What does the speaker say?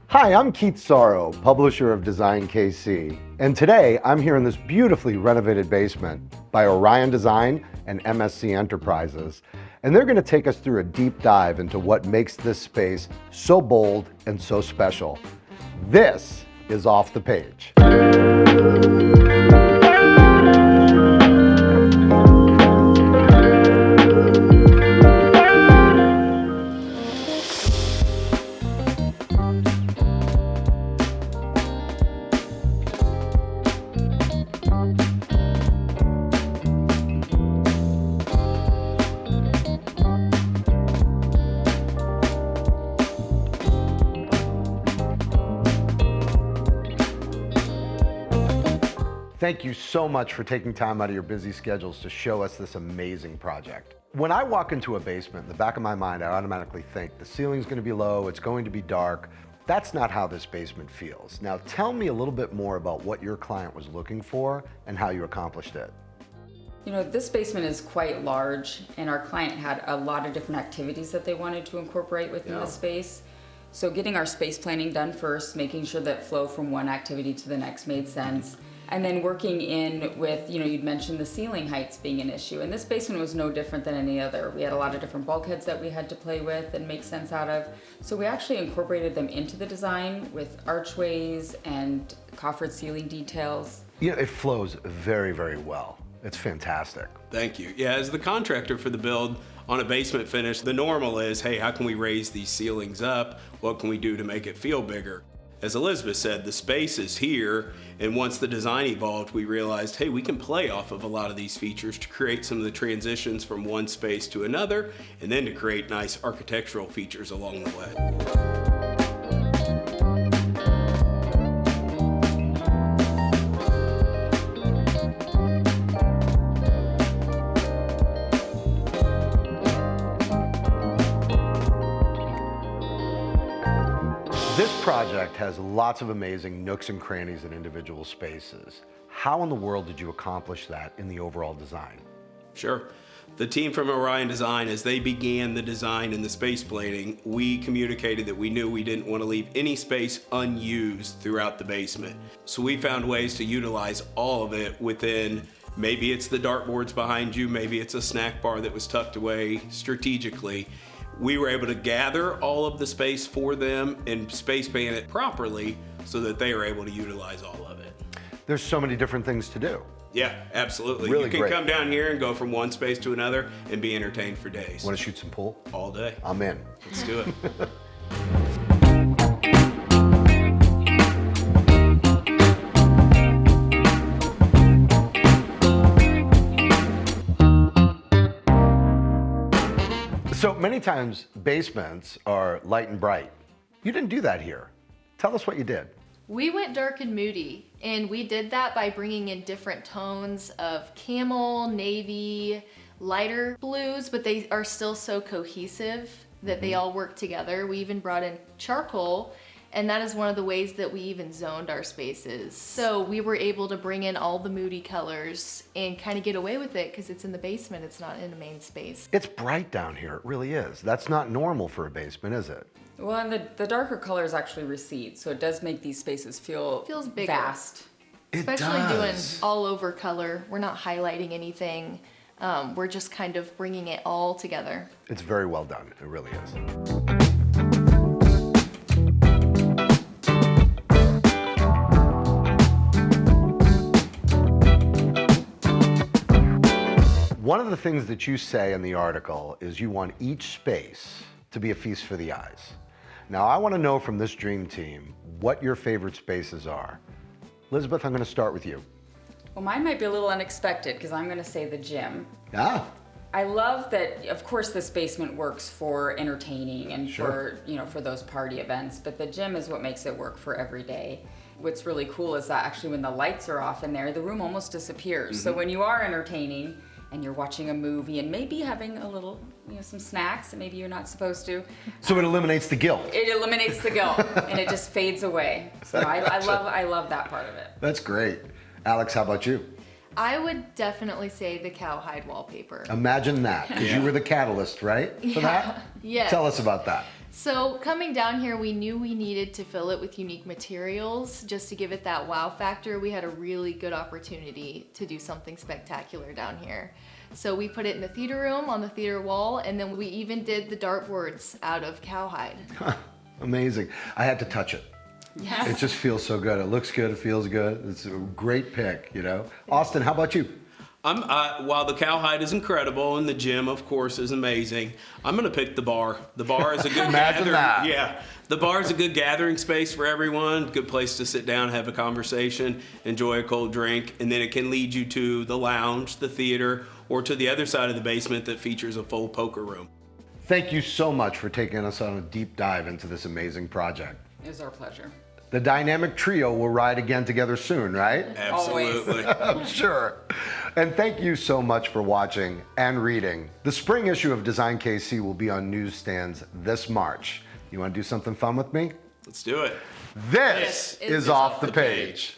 Hi, I'm Keith Sorrow, publisher of DesignKC, and today I'm here in this beautifully renovated basement by Orion Design and MSC Enterprises, and they're going to take us through a deep dive into what makes this space so bold and so special. This is Off the Page. Thank you so much for taking time out of your busy schedules to show us this amazing project. When I walk into a basement, in the back of my mind, I automatically think the ceiling's going to be low, it's going to be dark. That's not how this basement feels. Now tell me a little bit more about what your client was looking for and how you accomplished it. You know, this basement is quite large, and our client had a lot of different activities that they wanted to incorporate within the space. So getting our space planning done first, making sure that flow from one activity to the next made sense. And then working in with, you'd mentioned the ceiling heights being an issue, and this basement was no different than any other. We had a lot of different bulkheads that we had to play with and make sense out of. So we actually incorporated them into the design with archways and coffered ceiling details. Yeah, it flows very, very well. It's fantastic. Thank you. Yeah, as the contractor for the build on a basement finish, the normal is, hey, how can we raise these ceilings up? What can we do to make it feel bigger? As Elizabeth said, the space is here, and once the design evolved, we realized, hey, we can play off of a lot of these features to create some of the transitions from one space to another, and then to create nice architectural features along the way. This project has lots of amazing nooks and crannies in individual spaces. How in the world did you accomplish that in the overall design? Sure. The team from Orion Design, as they began the design and the space planning, we communicated that we knew we didn't want to leave any space unused throughout the basement. So we found ways to utilize all of it within, maybe it's the dartboards behind you, maybe it's a snack bar that was tucked away strategically. We were able to gather all of the space for them and space plan it properly so that they were able to utilize all of it. There's so many different things to do. Yeah, absolutely. Really you can great. come down here and go from one space to another and be entertained for days. Want to shoot some pool? All day. I'm in. Let's do it. So many times basements are light and bright. You didn't do that here. Tell us what you did. We went dark and moody, and we did that by bringing in different tones of camel, navy, lighter blues, but they are still so cohesive that they all work together. We even brought in charcoal, and that is one of the ways that we even zoned our spaces. So we were able to bring in all the moody colors and kind of get away with it because it's in the basement, it's not in a main space. It's bright down here, it really is. That's not normal for a basement, is it? Well, and the darker colors actually recede, so it does make these spaces Feels bigger. vast. Especially doing all over color. We're not highlighting anything. We're just kind of bringing it all together. It's very well done, it really is. One of the things that you say in the article is you want each space to be a feast for the eyes. Now, I want to know from this dream team what your favorite spaces are. Elizabeth, I'm going to start with you. Well, mine might be a little unexpected because I'm going to say the gym. Ah, I love that, of course, this basement works for entertaining and Sure. for those party events, but the gym is what makes it work for every day. What's really cool is that actually when the lights are off in there, the room almost disappears. So when you are entertaining and you're watching a movie and maybe having a little, some snacks that maybe you're not supposed to, so it eliminates the guilt. it eliminates the guilt and it just fades away. So I love that part of it. That's great. Alex, how about you? I would definitely say the cowhide wallpaper. Imagine that, because you were the catalyst, right? For that? Yes. Tell us about that. So coming down here, we knew we needed to fill it with unique materials just to give it that wow factor. We had a really good opportunity to do something spectacular down here. So we put it in the theater room on the theater wall, and then we even did the dartboards out of cowhide. Amazing. I had to touch it. Yes. It just feels so good. It looks good. It feels good. It's a great pick, you know. Austin, how about you? While the cowhide is incredible and the gym, of course, is amazing, I'm going to pick the bar. The bar is a good Imagine that. Yeah, the bar is a good gathering space for everyone. Good place to sit down, have a conversation, enjoy a cold drink, and then it can lead you to the lounge, the theater, or to the other side of the basement that features a full poker room. Thank you so much for taking us on a deep dive into this amazing project. It was our pleasure. The dynamic trio will ride again together soon, right? Absolutely. I'm sure. And thank you so much for watching and reading. The spring issue of DesignKC will be on newsstands this March. You want to do something fun with me? Let's do it. This is Off the Page.